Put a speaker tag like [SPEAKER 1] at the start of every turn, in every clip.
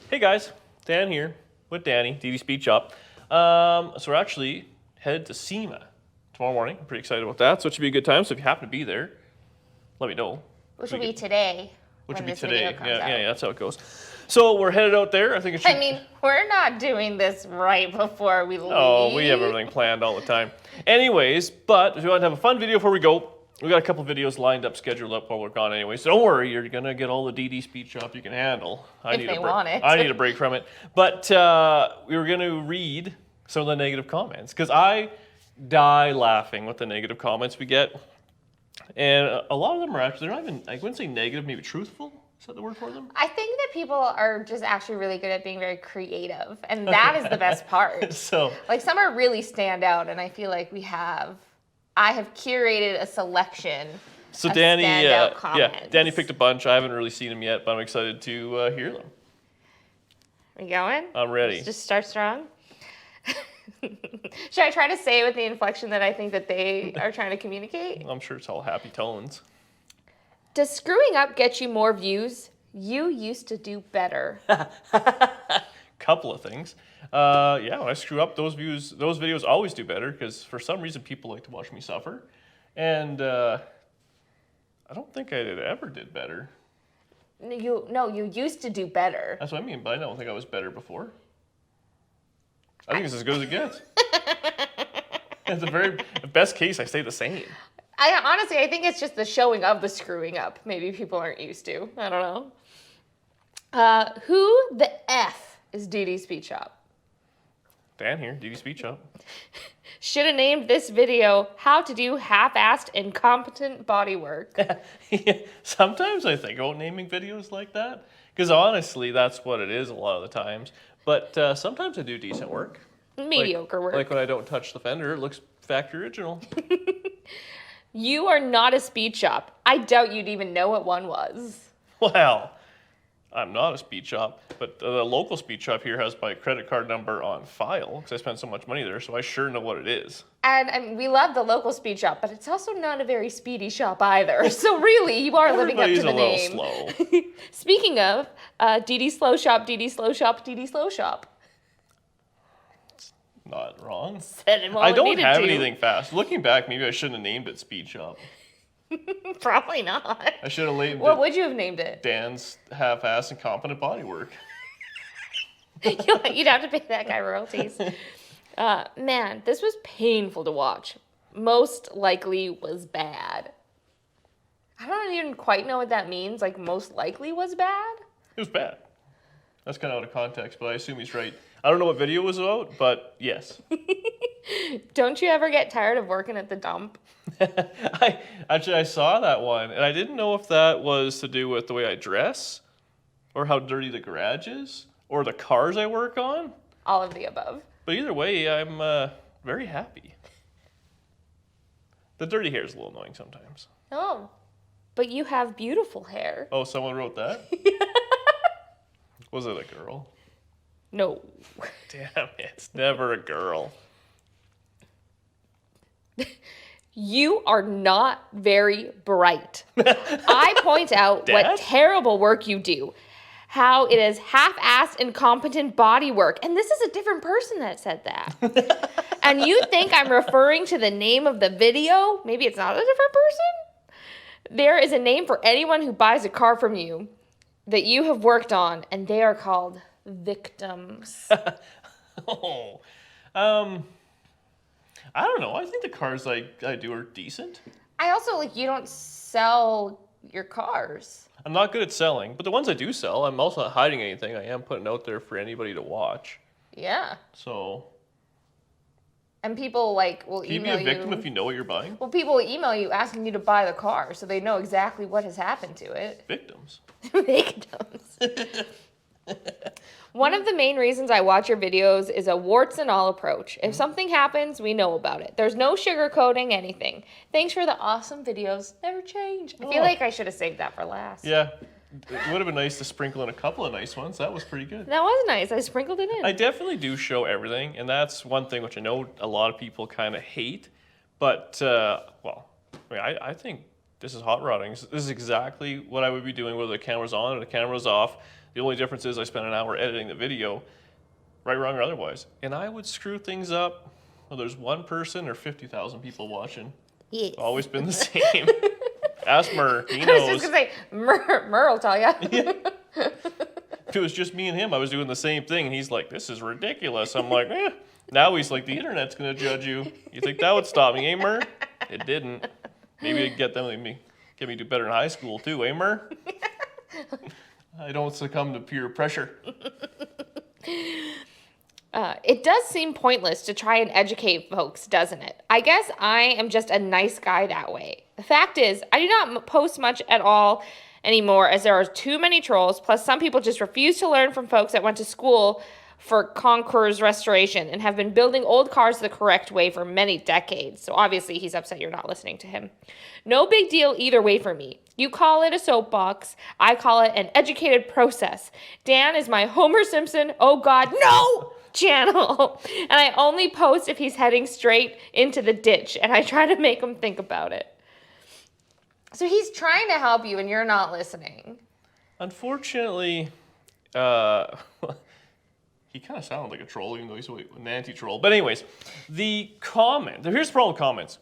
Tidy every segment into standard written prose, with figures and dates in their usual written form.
[SPEAKER 1] Hey guys, Dan here with Danny, DD Speed Shop. So we're actually headed to Sema tomorrow morning. I'm pretty excited about that. So it should be a good time. So if you happen to be there, let me know.
[SPEAKER 2] Which will be today.
[SPEAKER 1] Which
[SPEAKER 2] when
[SPEAKER 1] will be
[SPEAKER 2] this
[SPEAKER 1] today.
[SPEAKER 2] video comes out.
[SPEAKER 1] Yeah, that's how it goes. So we're headed out there. I think it should.
[SPEAKER 2] I mean, we're not doing this right before we leave.
[SPEAKER 1] Oh, we have everything planned all the time. Anyways, but if you want to have a fun video before we go, we got a couple videos lined up, scheduled up while we're gone anyway. So don't worry, you're gonna get all the DD Speed Shop you can handle.
[SPEAKER 2] If they want it.
[SPEAKER 1] I need a break from it. But we were gonna read some of the negative comments because I die laughing with the negative comments we get, and a lot of them are actually, they're not even, I wouldn't say negative, maybe truthful. Is that the word for them?
[SPEAKER 2] I think that people are just actually really good at being very creative, and that is the best part.
[SPEAKER 1] So,
[SPEAKER 2] like, some are really stand out, and I feel like I have curated a selection
[SPEAKER 1] so
[SPEAKER 2] of
[SPEAKER 1] Danny,
[SPEAKER 2] standout comments.
[SPEAKER 1] Danny picked a bunch. I haven't really seen them yet, but I'm excited to hear them.
[SPEAKER 2] We going?
[SPEAKER 1] I'm ready.
[SPEAKER 2] Let's just start strong. Should I try to say it with the inflection that I think that they are trying to communicate?
[SPEAKER 1] I'm sure it's all happy tones.
[SPEAKER 2] Does screwing up get you more views? You used to do better.
[SPEAKER 1] Couple of things. Yeah, when I screw up, those videos always do better because for some reason people like to watch me suffer, and I don't think I ever did better.
[SPEAKER 2] You used to do better.
[SPEAKER 1] That's what I mean, but I don't think I was better before. I think it's as good as it gets. It's the best case, I stay the same.
[SPEAKER 2] I think it's just the showing of the screwing up. Maybe people aren't used to. I don't know. Who the F is DD Speed Shop?
[SPEAKER 1] Dan here, DD Speed Shop.
[SPEAKER 2] Should have named this video How to Do Half-Assed Incompetent Body Work.
[SPEAKER 1] Sometimes I think about naming videos like that because honestly, that's what it is a lot of the times. But sometimes I do decent work.
[SPEAKER 2] Mediocre work.
[SPEAKER 1] Like when I don't touch the fender, it looks factory original.
[SPEAKER 2] You are not a speed shop. I doubt you'd even know what one was.
[SPEAKER 1] Well, I'm not a speed shop, but the local speed shop here has my credit card number on file because I spent so much money there, so I sure know what it is.
[SPEAKER 2] And we love the local speed shop, but it's also not a very speedy shop either. So really, you are living up to the name.
[SPEAKER 1] Everybody's a little slow.
[SPEAKER 2] Speaking of, DD Slow Shop, DD Slow Shop, DD Slow Shop.
[SPEAKER 1] Not wrong.
[SPEAKER 2] I
[SPEAKER 1] don't have anything fast. Looking back, maybe I shouldn't have named it Speed Shop.
[SPEAKER 2] Probably not.
[SPEAKER 1] I should have named
[SPEAKER 2] What would you have named it?
[SPEAKER 1] Dan's Half-Assed Incompetent Body Work.
[SPEAKER 2] You'd have to pay that guy royalties. Man, this was painful to watch. Most likely was bad. I don't even quite know what that means. Like, most likely was bad?
[SPEAKER 1] It was bad. That's kind of out of context, but I assume he's right. I don't know what video it was about, but yes.
[SPEAKER 2] Don't you ever get tired of working at the dump?
[SPEAKER 1] I saw that one, and I didn't know if that was to do with the way I dress, or how dirty the garage is, or the cars I work on.
[SPEAKER 2] All of the above.
[SPEAKER 1] But either way, I'm very happy. The dirty hair is a little annoying sometimes.
[SPEAKER 2] Oh, but you have beautiful hair.
[SPEAKER 1] Oh, someone wrote that? Was it a girl?
[SPEAKER 2] No.
[SPEAKER 1] Damn, it's never a girl.
[SPEAKER 2] You are not very bright. I point out
[SPEAKER 1] Dad?
[SPEAKER 2] what terrible work you do. How it is half-assed incompetent body work. And this is a different person that said that. And you think I'm referring to the name of the video? Maybe it's not a different person? There is a name for anyone who buys a car from you that you have worked on, and they are called victims.
[SPEAKER 1] Oh. I don't know. I think the cars I do are decent.
[SPEAKER 2] I also, you don't sell your cars.
[SPEAKER 1] I'm not good at selling, but the ones I do sell, I'm also not hiding anything. I am putting out there for anybody to watch.
[SPEAKER 2] Yeah.
[SPEAKER 1] So.
[SPEAKER 2] And people, will email you.
[SPEAKER 1] Can you be a victim if you know what you're buying?
[SPEAKER 2] Well, people will email you asking you to buy the car, so they know exactly what has happened to it.
[SPEAKER 1] Victims.
[SPEAKER 2] Victims. One of the main reasons I watch your videos is a warts and all approach. If something happens, we know about it. There's no sugarcoating anything. Thanks for the awesome videos. Never change. I feel like I should have saved that for last.
[SPEAKER 1] Yeah. It would have been nice to sprinkle in a couple of nice ones. That was pretty good.
[SPEAKER 2] That was nice. I sprinkled it in.
[SPEAKER 1] I definitely do show everything, and that's one thing which I know a lot of people kind of hate. But, I think this is hot rodding. This is exactly what I would be doing whether the camera's on or the camera's off. The only difference is I spent an hour editing the video, right, wrong, or otherwise. And I would screw things up whether there's one person or 50,000 people watching.
[SPEAKER 2] Yes.
[SPEAKER 1] Always been the same. Ask Murr. He
[SPEAKER 2] I was
[SPEAKER 1] knows.
[SPEAKER 2] just going to say, Murr will tell you.
[SPEAKER 1] Yeah. If it was just me and him, I was doing the same thing. And he's like, this is ridiculous. I'm like, eh. Now he's like, the internet's going to judge you. You think that would stop me, eh, Murr? It didn't. Maybe it'd get me to do better in high school too, eh, Murr? I don't succumb to peer pressure.
[SPEAKER 2] It does seem pointless to try and educate folks, doesn't it? I guess I am just a nice guy that way. The fact is, I do not post much at all anymore as there are too many trolls, plus some people just refuse to learn from folks that went to school for Concours restoration and have been building old cars the correct way for many decades. So obviously he's upset you're not listening to him. No big deal either way for me. You call it a soapbox. I call it an educated process. Dan is my Homer Simpson, oh God, no! channel. And I only post if he's heading straight into the ditch. And I try to make him think about it. So he's trying to help you and you're not listening.
[SPEAKER 1] Unfortunately, he kind of sounded like a troll, even though he's an anti-troll. But anyways, here's the problem with comments,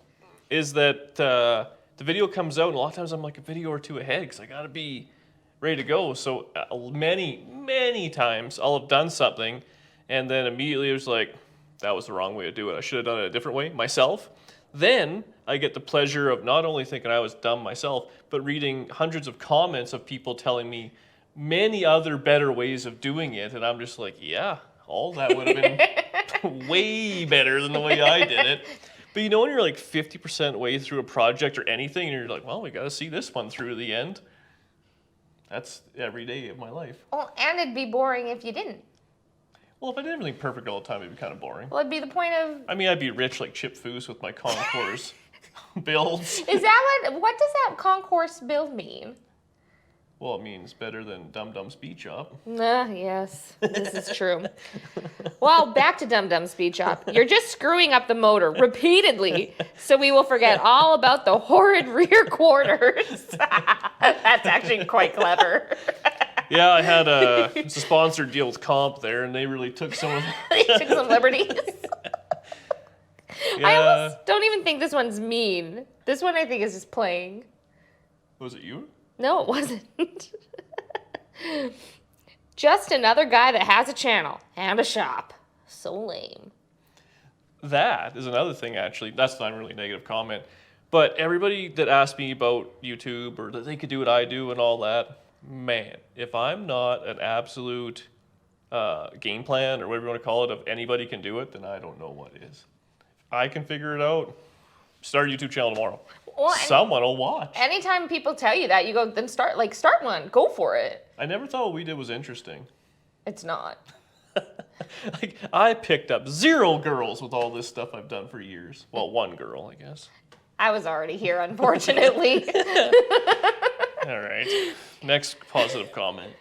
[SPEAKER 1] is that the video comes out, and a lot of times I'm like a video or two ahead, because I got to be ready to go. So many times I'll have done something, and then immediately it's like, that was the wrong way to do it. I should have done it a different way myself. Then I get the pleasure of not only thinking I was dumb myself, but reading hundreds of comments of people telling me many other better ways of doing it. And I'm just like, yeah, all that would have been way better than the way I did it. But you know when you're like 50% way through a project or anything, and you're like, well, we got to see this one through to the end. That's every day of my life.
[SPEAKER 2] Well, and it'd be boring if you didn't.
[SPEAKER 1] Well, if I did everything perfect all the time, it'd be kind of boring.
[SPEAKER 2] Well, it'd be the point of...
[SPEAKER 1] I mean, I'd be rich like Chip Foose with my concourse builds.
[SPEAKER 2] Is that what does that concourse build mean?
[SPEAKER 1] Well, it means better than Dum Dum Speed Shop.
[SPEAKER 2] Yes, this is true. Well, back to Dum Dum Speed Shop. You're just screwing up the motor repeatedly, so we will forget all about the horrid rear quarters. That's actually quite clever.
[SPEAKER 1] Yeah, I had it's a sponsored deal with Comp there, and they really took some of
[SPEAKER 2] They took some liberties.
[SPEAKER 1] Yeah.
[SPEAKER 2] I almost don't even think this one's mean. This one I think is just playing.
[SPEAKER 1] Was it you?
[SPEAKER 2] No, it wasn't. Just another guy that has a channel and a shop. So lame.
[SPEAKER 1] That is another thing, actually. That's not a really negative comment. But everybody that asked me about YouTube or that they could do what I do and all that, man, if I'm not an absolute game plan or whatever you want to call it of anybody can do it, then I don't know what is. If I can figure it out, start a YouTube channel tomorrow.
[SPEAKER 2] Well,
[SPEAKER 1] Someone will watch.
[SPEAKER 2] Anytime people tell you that, you go, then start one. Go for it.
[SPEAKER 1] I never thought what we did was interesting.
[SPEAKER 2] It's not.
[SPEAKER 1] Like, I picked up 0 girls with all this stuff I've done for years. Well, 1 girl, I guess.
[SPEAKER 2] I was already here, unfortunately.
[SPEAKER 1] All right. Next positive comment.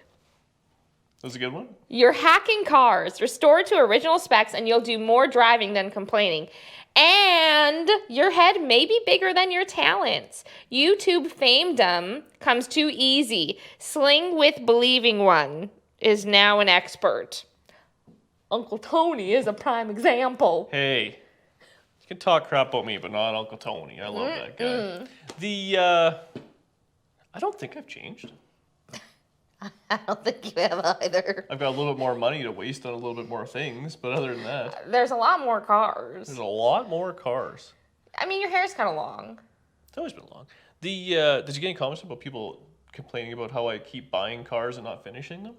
[SPEAKER 1] That was a good one?
[SPEAKER 2] You're hacking cars. Restore to original specs and you'll do more driving than complaining. And your head may be bigger than your talents. YouTube famedom comes too easy. Sling with believing one is now an expert. Uncle Tony is a prime example.
[SPEAKER 1] Hey, you can talk crap about me, but not Uncle Tony. I love that guy. I don't think I've changed.
[SPEAKER 2] I don't think you have either.
[SPEAKER 1] I've got a little bit more money to waste on a little bit more things, but other than that,
[SPEAKER 2] There's a lot more cars.
[SPEAKER 1] there's a lot more cars.
[SPEAKER 2] I mean, your hair's kind of long.
[SPEAKER 1] It's always been long. Did you get any comments about people complaining about how I keep buying cars and not finishing them?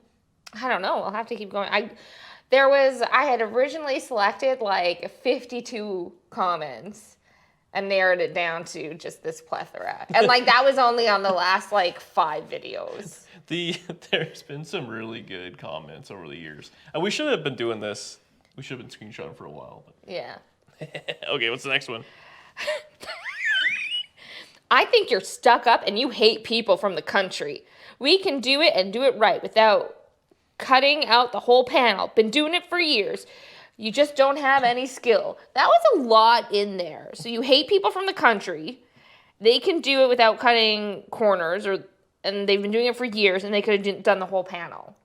[SPEAKER 2] I don't know. I'll have to keep going. I had originally selected like 52 comments and narrowed it down to just this plethora. And like that was only on the last like 5 videos.
[SPEAKER 1] There's been some really good comments over the years. And we should have been doing this. We should have been screenshotting for a while. But.
[SPEAKER 2] Yeah.
[SPEAKER 1] Okay, what's the next one?
[SPEAKER 2] I think you're stuck up and you hate people from the country. We can do it and do it right without cutting out the whole panel. Been doing it for years. You just don't have any skill. That was a lot in there. So you hate people from the country. They can do it without cutting corners, and they've been doing it for years, and they could have done the whole panel.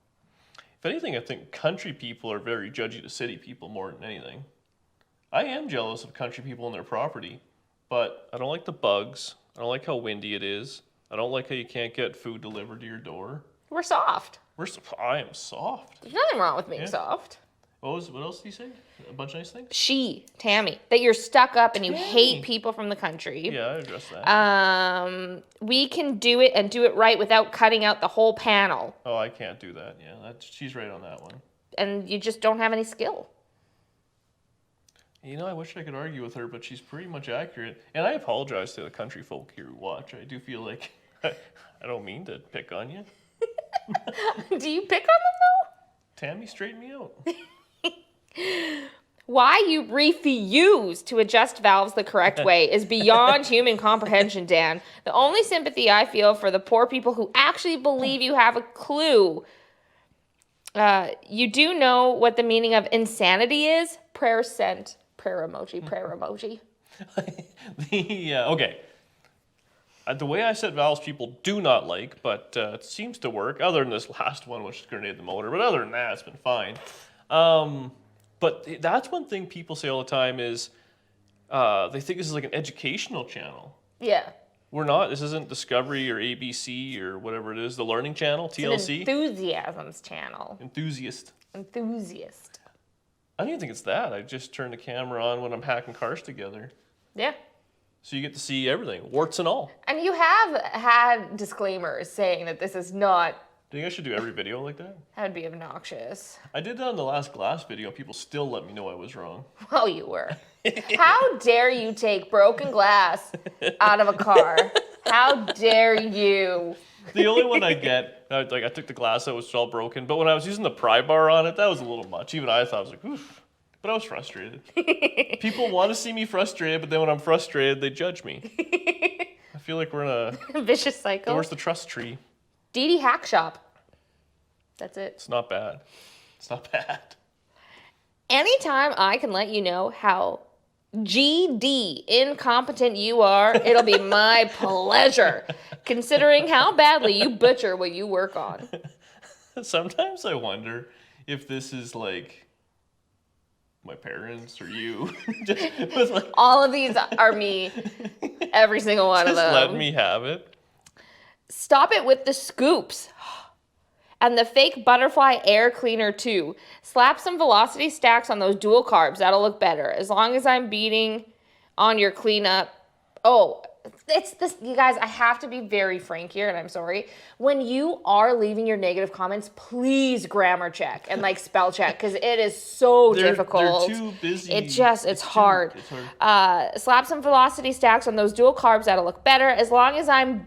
[SPEAKER 1] If anything, I think country people are very judgy to city people more than anything. I am jealous of country people and their property, but I don't like the bugs. I don't like how windy it is. I don't like how you can't get food delivered to your door.
[SPEAKER 2] We're soft.
[SPEAKER 1] I am soft.
[SPEAKER 2] There's nothing wrong with being soft.
[SPEAKER 1] What else did you say? A bunch of nice things?
[SPEAKER 2] Tammy, that you're stuck up and you hate people from the country.
[SPEAKER 1] Yeah, I addressed that.
[SPEAKER 2] We can do it and do it right without cutting out the whole panel.
[SPEAKER 1] Oh, I can't do that. Yeah, she's right on that one.
[SPEAKER 2] And you just don't have any skill.
[SPEAKER 1] You know, I wish I could argue with her, but she's pretty much accurate. And I apologize to the country folk here who watch. I do feel like I don't mean to pick on you.
[SPEAKER 2] Do you pick on them, though?
[SPEAKER 1] Tammy, straighten me out.
[SPEAKER 2] Why you refuse to adjust valves the correct way is beyond human comprehension, Dan. The only sympathy I feel for the poor people who actually believe you have a clue. You do know what the meaning of insanity is? Prayer sent. Prayer emoji. Prayer emoji.
[SPEAKER 1] Okay. The way I set valves, people do not like, but it seems to work. Other than this last one, which is grenade the motor, but other than that, it's been fine. But that's one thing people say all the time is they think this is like an educational channel.
[SPEAKER 2] Yeah.
[SPEAKER 1] We're not. This isn't Discovery or ABC or whatever it is, the Learning Channel, TLC.
[SPEAKER 2] It's an enthusiasms channel.
[SPEAKER 1] Enthusiast.
[SPEAKER 2] I
[SPEAKER 1] don't even think it's that. I just turn the camera on when I'm hacking cars together.
[SPEAKER 2] Yeah.
[SPEAKER 1] So you get to see everything, warts and all.
[SPEAKER 2] And you have had disclaimers saying that this is not...
[SPEAKER 1] Do you think I should do every video like that?
[SPEAKER 2] That would be obnoxious.
[SPEAKER 1] I did that on the last glass video. People still let me know I was wrong.
[SPEAKER 2] Well, you were. How dare you take broken glass out of a car? How dare you?
[SPEAKER 1] The only one I get, I took the glass out, it was all broken, but when I was using the pry bar on it, that was a little much. Even I thought, I was like, oof. But I was frustrated. People want to see me frustrated, but then when I'm frustrated, they judge me. I feel like we're in
[SPEAKER 2] a vicious cycle.
[SPEAKER 1] Where's the trust tree?
[SPEAKER 2] Dee Hack Shop. That's it.
[SPEAKER 1] It's not bad. It's not bad.
[SPEAKER 2] Anytime I can let you know how GD incompetent you are, it'll be my pleasure, considering how badly you butcher what you work on.
[SPEAKER 1] Sometimes I wonder if this is like my parents or you.
[SPEAKER 2] All of these are me. Every single one of them.
[SPEAKER 1] Just let me have it.
[SPEAKER 2] Stop it with the scoops. And the fake butterfly air cleaner too. Slap some velocity stacks on those dual carbs. That'll look better. As long as I'm beating on your cleanup. Oh, it's this, you guys, I have to be very frank here, and I'm sorry. When you are leaving your negative comments, please grammar check and like spell check, because it is so difficult.
[SPEAKER 1] They're too busy.
[SPEAKER 2] It's hard.
[SPEAKER 1] It's hard.
[SPEAKER 2] Slap some velocity stacks on those dual carbs. That'll look better. As long as I'm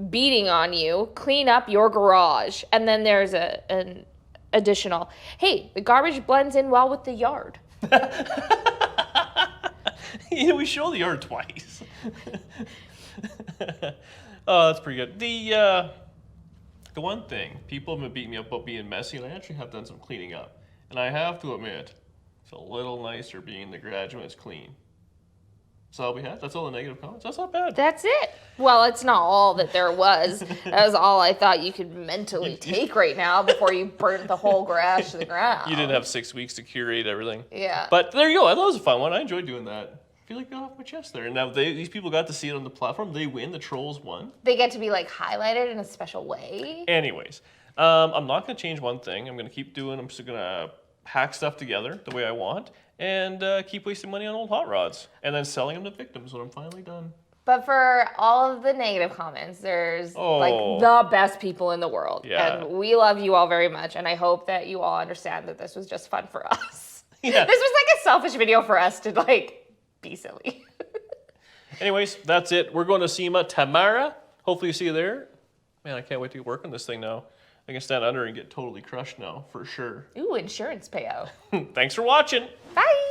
[SPEAKER 2] beating on you, clean up your garage. And then there's an additional, hey, the garbage blends in well with the yard.
[SPEAKER 1] We show the yard twice. Oh, that's pretty good. The one thing, people have been beating me up about being messy, and I actually have done some cleaning up. And I have to admit, it's a little nicer being the garage when it's clean. That's all we had? That's all the negative comments? That's not bad.
[SPEAKER 2] That's it. Well, it's not all that there was. That was all I thought you could mentally take right now before you burnt the whole garage to the ground.
[SPEAKER 1] You didn't have 6 weeks to curate everything.
[SPEAKER 2] Yeah.
[SPEAKER 1] But there you go. I thought it was a fun one. I enjoyed doing that. I feel like I got off my chest there. And now these people got to see it on the platform. They win. The trolls won.
[SPEAKER 2] They get to be like highlighted in a special way.
[SPEAKER 1] Anyways, I'm not going to change one thing. I'm going to keep doing, I'm just going to hack stuff together the way I want and keep wasting money on old hot rods and then selling them to victims when I'm finally done.
[SPEAKER 2] But for all of the negative comments, there's like the best people in the world.
[SPEAKER 1] Yeah.
[SPEAKER 2] And we love you all very much. And I hope that you all understand that this was just fun for us.
[SPEAKER 1] Yeah.
[SPEAKER 2] This was like a selfish video for us to like be silly.
[SPEAKER 1] Anyways, that's it. We're going to Sema tomorrow. Hopefully you see you there. Man, I can't wait to get work on this thing now. I can stand under and get totally crushed now, for sure.
[SPEAKER 2] Ooh, insurance payout.
[SPEAKER 1] Thanks for watching.
[SPEAKER 2] Bye.